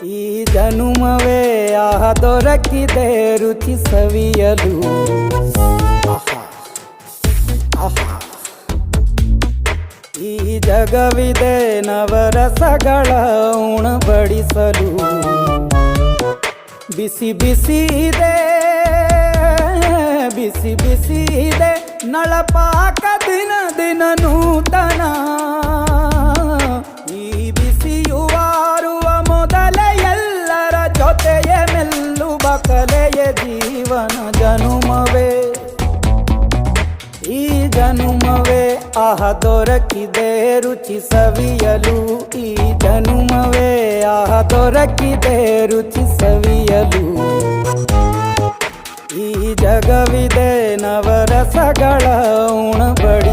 ಈ ಜನುಮವೇ ಆಹ ದೊರಕಿದೆ ರುಚಿ ಸವಿಯಲು. ಆಹಾ ಆಹಾ. ಈ ಜಗವಿದೆ ನವರಸಗಳ ಉಣಬಡಿಸಲು. ಬಿಸಿ ಬಿಸಿ ಇದೆ, ಬಿಸಿ ಬಿಸಿ ಇದೆ ನಳಪಾಕ ದಿನ ದಿನ ನೂತನ. ಈ ಬಿಸಿಯುವಾರುವ ಮೊದಲೇ ಎಲ್ಲರ ಜೊತೆಯ ಮೆಲ್ಲುವ ಕಲೆಯ ಜೀವನ ಜನುಮವೇ. ಈ ಜನುಮವೇ ಆಹ ದೊರಕಿದೆ ರುಚಿ ಸವಿಯಲು. ಈ ಜನುಮವೇ ಆಹ ದೊರಕಿದೆ ರುಚಿ ಸವಿಯಲು. ಈ ಜಗವಿದೆ ನವರಸಗಳ ಉಣಬಡಿ